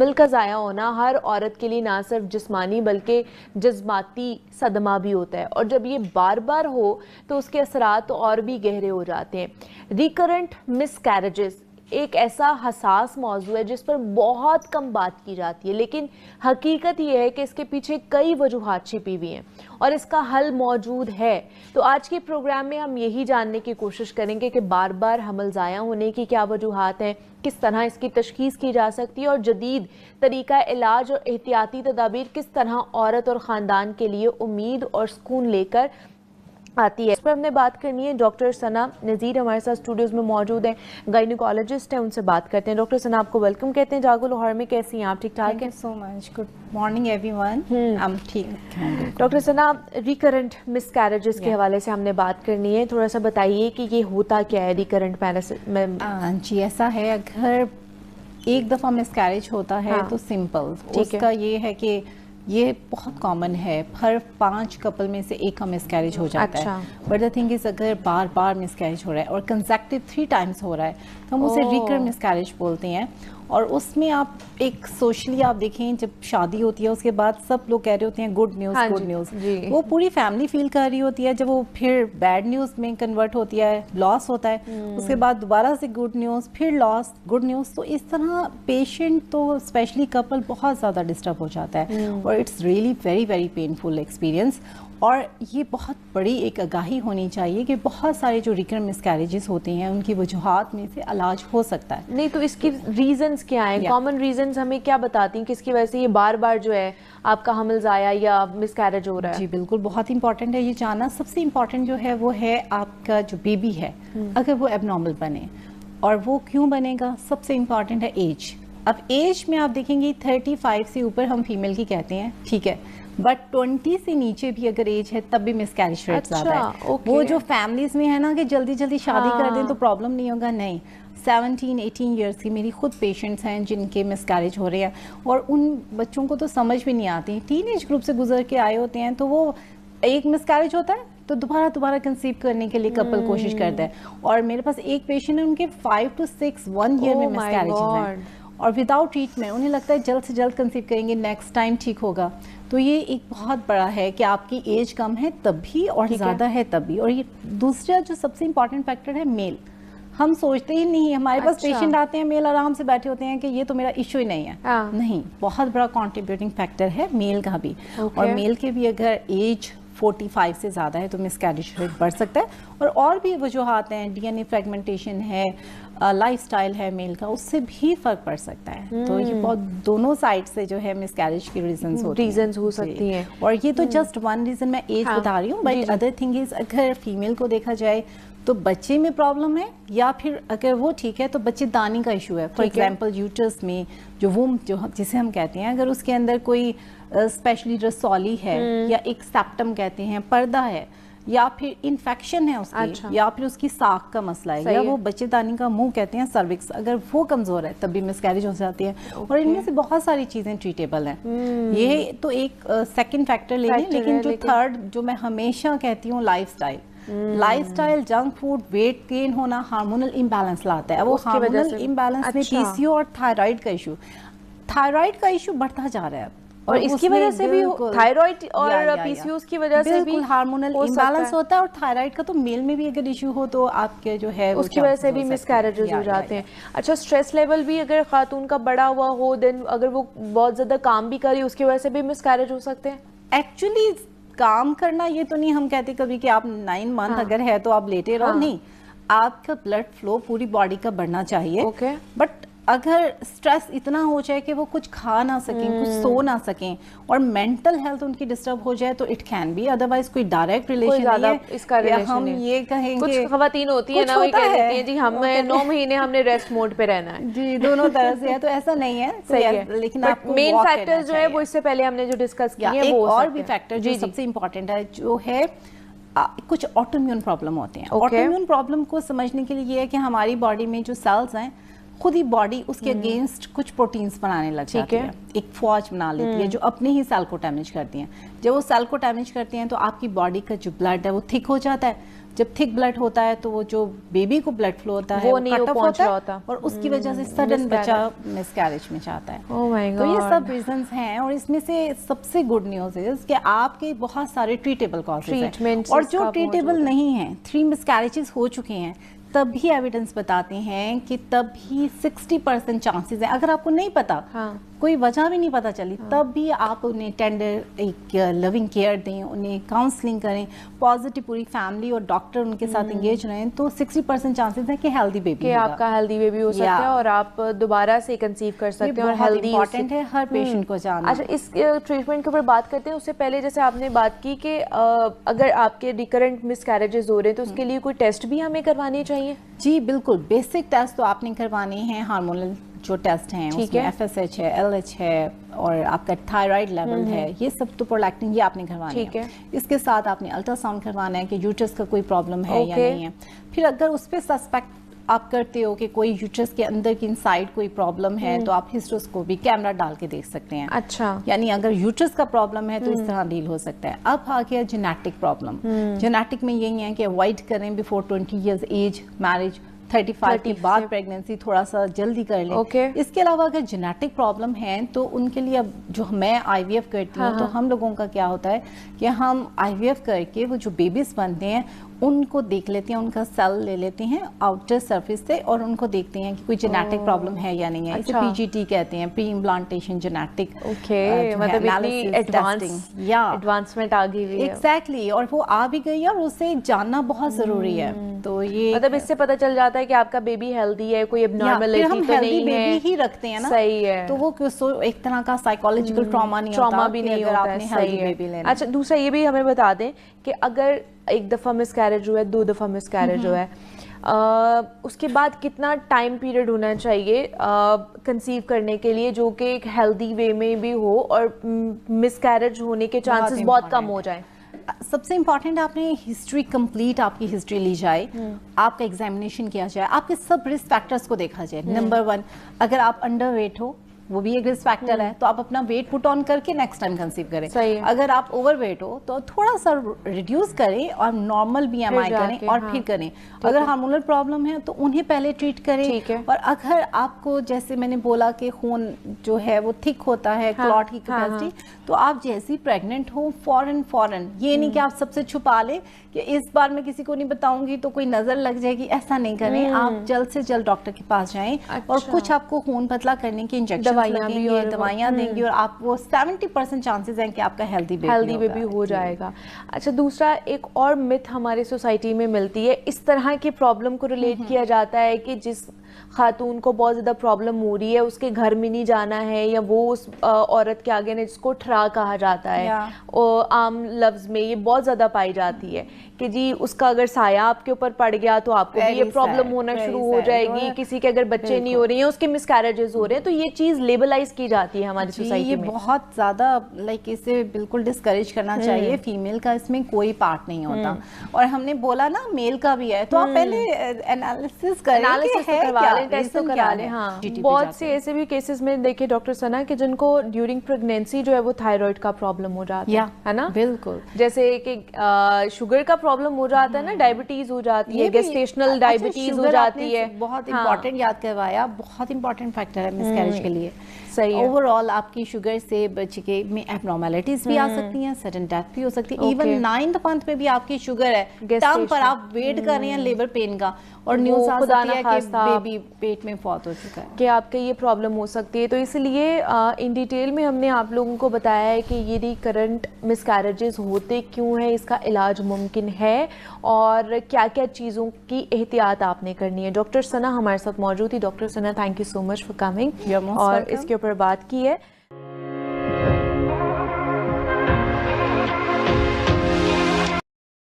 हामिल का ज़ाया होना हर औरत के लिए ना सिर्फ जिस्मानी बल्कि जज्बाती सदमा भी होता है, और जब ये बार बार हो तो उसके असरात तो और भी गहरे हो जाते हैं। रिकरेंट मिसकैरेजेस एक ऐसा हसास मौजू है जिस पर बहुत कम बात की जाती है, लेकिन हकीकत यह है कि इसके पीछे कई वजूहात छिपी हुई हैं और इसका हल मौजूद है। तो आज के प्रोग्राम में हम यही जानने की कोशिश करेंगे कि बार बार हमल ज़ाया होने की क्या वजूहात हैं, किस तरह इसकी तशखीस की जा सकती है और जदीद तरीका इलाज और एहतियाती तदाबीर किस तरह औरत और ख़ानदान के लिए उम्मीद और सुकून लेकर आती है। इस पर हमने बात करनी है। डॉक्टर सना नज़ीर हमारे साथ स्टूडियोज में मौजूद हैं, गायनिकोलॉजिस्ट हैं, उनसे बात करते हैं। डॉक्टर सना, आपको वेलकम कहते हैं जागो लाहौर में। कैसी हैं आप? ठीक ठाक हैं? So much good morning everyone. I'm ठीक। डॉक्टर सना, रिकरेंट मिसकैरेजेस के हवाले से हमने बात करनी है, थोड़ा सा बताइए कि ये होता क्या है रिकरेंट पैरासिस? जी ऐसा है, अगर एक दफ़ा मिसकैरेज होता है तो सिंपल उसका ये है कि ये बहुत कॉमन है, हर 5 कपल में से एक का मिसकैरेज हो जाता है। बट द थिंग इज, अगर बार बार मिसकैरेज हो रहा है और कंसेक्टिव 3 टाइम्स हो रहा है तो हम उसे रिकरेंट मिसकैरेज बोलते हैं। और उसमें आप एक सोशली आप देखें, जब शादी होती है उसके बाद सब लोग कह रहे होते हैं गुड न्यूज़ गुड न्यूज़, वो पूरी फैमिली फील कर रही होती है। जब वो फिर बैड न्यूज़ में कन्वर्ट होती है, लॉस होता है, उसके बाद दोबारा से गुड न्यूज़, फिर लॉस, गुड न्यूज़, तो इस तरह पेशेंट तो स्पेशली कपल बहुत ज़्यादा डिस्टर्ब हो जाता है और it's really very very painful experience. और ये बहुत बड़ी एक आगाही होनी चाहिए कि बहुत सारे जो रिकरेंट मिसकैरेजेस होते हैं उनकी वजूहात में से इलाज हो सकता है। नहीं तो इसकी रीजंस क्या हैं? कॉमन रीजंस हमें क्या बताती हैं किसकी वजह से ये बार बार जो है आपका हमल ज़ाया या मिसकैरेज हो रहा है? जी बिल्कुल, बहुत इंपॉर्टेंट है ये जानना। सबसे इम्पॉर्टेंट जो है वो है आपका जो बेबी है, अगर वो एबनॉर्मल बने, और वो क्यों बनेगा, सबसे इम्पॉर्टेंट है एज। अब एज में आप देखेंगे 35 से ऊपर हम फीमेल की कहते हैं, ठीक है, बट 20 से नीचे भी अगर एज है तब भी मिसकैरेज रेट ज़्यादा है। वो जो फैमिलीज में है ना कि जल्दी जल्दी शादी कर दें तो प्रॉब्लम नहीं होगा, नहीं। 17-18 ईयर्स की मेरी खुद पेशेंट्स हैं जिनके मिसकैरेज हो रहे हैं और उन बच्चों को तो समझ भी नहीं आती, टीनेज ग्रुप से गुजर के आए होते हैं, तो वो एक मिसकैरेज होता है तो दोबारा कंसीव करने के लिए कपल कोशिश करता है। और मेरे पास एक पेशेंट है, उनके 5 to 6 1 ईयर में मिसकैरेज हैं और विदाउट ट्रीटमेंट उन्हें लगता है जल्द से जल्द कंसीव करेंगे, नेक्स्ट टाइम ठीक होगा। तो ये एक बहुत बड़ा है कि आपकी एज कम है तब भी और ज़्यादा है तब भी। और ये दूसरा जो सबसे इम्पॉर्टेंट फैक्टर है मेल, हम सोचते ही नहीं, हमारे पास पेशेंट आते हैं मेल आराम से बैठे होते हैं कि ये तो मेरा इशू ही नहीं है। नहीं, बहुत बड़ा कंट्रीब्यूटिंग फैक्टर है मेल का भी। और मेल के भी अगर एज 45 से ज़्यादा है तो मिसकैरेज रेट बढ़ सकता है। और भी वजूहात हैं, डीएनए फ्रेगमेंटेशन है, लाइफस्टाइल है मेल का, उससे भी फ़र्क पड़ सकता है। तो ये बहुत दोनों साइड से जो है मिसकैरेज की रीजंस हो सकती हैं। और ये तो जस्ट वन रीज़न मैं एज बता रही हूँ, बट अदर थिंग इज़, अगर फीमेल को देखा जाए तो बच्चे में प्रॉब्लम है, या फिर अगर वो ठीक है तो बच्चेदानी का इशू है। फॉर एग्जांपल यूट्रस में जो वूम जो जिसे हम कहते हैं, अगर उसके अंदर कोई स्पेशली रसौली है या एक सेप्टम कहते हैं, पर्दा है, या फिर इन्फेक्शन है उसकी, या फिर उसकी साख का मसला है, या वो बच्चेदानी का मुंह कहते हैं सर्विक्स, अगर वो कमजोर है तब भी मिसकैरेज हो जाती है। और इनमें से बहुत सारी चीजें ट्रीटेबल हैं। ये तो एक सेकंड फैक्टर लेकिन जो थर्ड जो मैं हमेशा कहती हूँ, lifestyle, junk food, weight gain होना हार्मोनल इम्बैलेंस लाता है। वो हार्मोनल इम्बैलेंस में पीसीओ और थायराइड का इशू बढ़ता जा रहा है और इसकी वजह से भी थायराइड और पीसीओएस की वजह से भी हार्मोनल इम्बैलेंस होता है। और थायराइड का तो मेल में भी अगर इशू हो तो आपके जो है उसकी वजह से भी मिसकैरेजेस हो जाते हैं। अच्छा, स्ट्रेस लेवल भी अगर खातून का बढ़ा हुआ हो, देन अगर वो बहुत ज्यादा काम भी करे उसकी वजह से भी मिसकैरेज हो सकते हैं? एक्चुअली काम करना ये तो नहीं हम कहते कभी कि आप 9 मंथ अगर है तो आप लेटे रहो, नहीं, आपका ब्लड फ्लो पूरी बॉडी का बढ़ना चाहिए। बट अगर स्ट्रेस इतना हो जाए कि वो कुछ खा ना सकें, कुछ सो ना सकें, और मेंटल हेल्थ उनकी डिस्टर्ब हो जाए तो इट कैन बी, अदरवाइज कोई डायरेक्ट रिलेशन नहीं है। इसका रिलेशन हम ये कहेंगे, कुछ खवातीन होती है ना, वो कह देती हैं जी हम 9 महीने हमने रेस्ट मोड पे रहना है। जी, दोनों तरह से है, तो ऐसा नहीं है। सही है, लेकिन आपको मेन फैक्टर्स जो है वो इससे पहले हमने जो डिस्कस किया है वो और भी फैक्टर जो सबसे इंपॉर्टेंट है, जो है कुछ ऑटोइम्यून प्रॉब्लम होते हैं। ऑटोइम्यून प्रॉब्लम को समझने के लिए ये है कि हमारी बॉडी में जो सेल्स हैं, खुद ही बॉडी उसके अगेंस्ट कुछ प्रोटीन्स बनाने लग जाती है, एक फौज बना लेती है जो अपने ही सेल को डैमेज करती हैं। जब वो सेल को डैमेज करती हैं तो आपकी बॉडी का जो ब्लड है वो थिक हो जाता है, जब थिक ब्लड होता है तो वो जो बेबी को ब्लड फ्लो होता है वो नहीं कट ऑफ पहुंच रहा होता और उसकी वजह से सडन बच्चा मिसकैरेज में जाता है। Oh my तो ये God. सब रीजंस हैं और इसमें से सबसे गुड न्यूज है कि आपके बहुत सारे ट्रीटेबल कॉजेज हैं और जो ट्रीटेबल नहीं है 3 मिसकैरेजेस हो चुके हैं तब भी एविडेंस बताते हैं कि तब भी 60% चांसेस है। अगर आपको नहीं पता कोई वजह भी नहीं पता चली तब भी आप उन्हें टेंडर एक लविंग केयर दें, उन्हें काउंसलिंग करें, पॉजिटिव पूरी फैमिली और डॉक्टर उनके साथ एंगेज रहें तो 60% चांसेस है कि हेल्दी बेबी कि आपका हेल्दी बेबी हो सकता है और आप दोबारा से कंसीव कर सकते हैं और हेल्दी इंपॉर्टेंट है हर पेशेंट को जानना। अच्छा, इस ट्रीटमेंट के ऊपर बात करते हैं उससे पहले जैसे आपने बात की कि अगर आपके रिकरेंट मिसकैरेजेस हो रहे हैं तो उसके लिए कोई टेस्ट भी हमें करवाने चाहिए? जी बिल्कुल, बेसिक टेस्ट तो आपने करवाने हैं, हार्मोनल जो टेस्ट हैं उसमें FSH है, LH है और आपका थायराइड लेवल है, ये सब तो प्रोलैक्टिन ये आपने करवानी है। इसके साथ आपने अल्ट्रासाउंड करवाना है कि यूट्रस का कोई प्रॉब्लम है या नहीं है। फिर अगर उस पर सस्पेक्ट आप करते हो कि कोई यूट्रस के अंदर की इनसाइड कोई प्रॉब्लम है तो आप हिस्ट्रोस्कोपी कैमरा डाल के देख सकते हैं। अच्छा, यानी अगर यूट्रस का प्रॉब्लम है तो इस तरह डील हो सकता है। अब आ गया जेनेटिक प्रॉब्लम। जेनेटिक में यही है कि अवॉइड करें बिफोर 20 इयर्स एज मैरिज, 35 के बाद प्रेगनेंसी थोड़ा सा जल्दी कर लें। इसके अलावा अगर जेनेटिक प्रॉब्लम है तो उनके लिए अब जो मैं IVF करती हूँ तो हम लोगों का क्या होता है कि हम IVF करके वो जो बेबीज बनते हैं उनको देख लेते हैं, उनका सेल ले लेते हैं आउटर सरफेस से और उनको देखते हैं कि कोई जेनेटिक प्रॉब्लम है या नहीं है। इसे PGT कहते हैं, प्री इम्प्लांटेशन जेनेटिक। मतलब एडवांसमेंट आ गई है। एग्जैक्टली, और वो आ भी गई है और उसे जानना बहुत जरूरी है। तो ये मतलब इससे पता चल जाता है कि आपका बेबी हेल्दी है, कोई एब्नॉर्मलिटी तो नहीं है। बेबी ही रखते हैं ना, सही है। तो वो एक तरह का साइकोलॉजिकल ट्रॉमा नहीं होता, भी नहीं होता है। सही है। अच्छा, दूसरा ये भी हमें बता दें कि अगर एक दफ़ा मिसकैरेज हुआ है, 2 दफ़ा मिसकैरेज हुआ है, उसके बाद कितना टाइम पीरियड होना चाहिए कंसीव करने के लिए जो कि एक हेल्दी वे में भी हो और मिसकैरेज होने के चांसेस बहुत कम हो जाए? सबसे इम्पॉर्टेंट आपने हिस्ट्री कंप्लीट आपकी हिस्ट्री ली जाए, आपका एग्जामिनेशन किया जाए, आपके सब रिस्क फैक्टर्स को देखा जाए। नंबर 1, अगर आप अंडर वेट हो वो भी एक रिस्क फैक्टर है तो आप अपना वेट पुट ऑन करके नेक्स्ट टाइम कंसीव करें। अगर आप ओवर वेट हो तो थोड़ा सा रिड्यूस करें और नॉर्मल BMI करें और फिर करें। अगर हार्मोनल प्रॉब्लम है तो उन्हें पहले ट्रीट करें। और अगर आपको जैसे मैंने बोला कि खून जो है वो थिक होता है, क्लॉट की कैपेसिटी, तो आप जैसे ही प्रेग्नेंट हो फौरन ये नहीं कि आप सबसे छुपा ले कि इस बार मैं किसी को नहीं बताऊंगी तो कोई नजर लग जाएगी, ऐसा नहीं करें। आप जल्द से जल्द डॉक्टर के पास जाएं। और कुछ आपको खून पतला करने की इंजेक्शन दवाइयां देंगी और आप वो 70% चांसेस हैं कि आपका हेल्दी बेबी हो जाएगा। अच्छा, दूसरा एक और मिथ हमारी सोसाइटी में मिलती है, इस तरह की प्रॉब्लम को रिलेट किया जाता है कि जिस खातून को बहुत ज़्यादा प्रॉब्लम हो रही है उसके घर में नहीं जाना है या वो उस औरत के आगे ने जिसको ठरा कहा जाता है और आम लफ्ज़ में ये बहुत ज़्यादा पाई जाती है कि जी उसका अगर साया आपके ऊपर पड़ गया तो आपको भी ये प्रॉब्लम होना शुरू हो जाएगी। किसी के अगर बच्चे नहीं हो रहे हैं, उसके मिसकैरेजेस हो रहे हैं, तो ये चीज़ लेबलाइज की जाती है हमारी सोसाइटी में। बहुत ज़्यादा इसे बिल्कुल डिस्करेज करना चाहिए। फीमेल का इसमें कोई पार्ट नहीं होता। और हमने बोला ना मेल का भी है तो आप पहले एनालिसिस करें, टेस्ट तो करा लें। हाँ, बहुत से ऐसे भी केसेस में देखे डॉक्टर सना कि जिनको ड्यूरिंग प्रेगनेंसी जो है वो थायराइड का प्रॉब्लम हो जाता है ना। बिल्कुल, जैसे कि शुगर का प्रॉब्लम हो जाता है ना, डायबिटीज हो जाती है, गेस्टेशनल डायबिटीज हो जाती है। बहुत इंपॉर्टेंट याद करवाया, बहुत इंपॉर्टेंट फैक्टर है मिसकैरेज के लिए। सही है। ओवरऑल आपकी शुगर से बच्चे के में एब्नॉर्मलिटीज भी आ सकती हैं, सडन डेथ भी हो सकती है। इवन 9th मंथ में भी आपकी शुगर है, टर्म पर आप वेट कर रहे हैं लेबर पेन का और न्यूज़ आ सकती है कि बेबी पेट में फौत हो चुका है, कि आपके ये प्रॉब्लम हो सकती है। तो इसलिए इन डिटेल में हमने आप लोगों को बताया है कि ये रिकरेंट मिसकैरेजेस होते क्यों हैं, इसका इलाज मुमकिन है और क्या क्या चीज़ों की एहतियात आपने करनी है। डॉक्टर सना हमारे साथ मौजूद थी। Doctor Sana, thank you so much for coming और इसके ऊपर बात की है।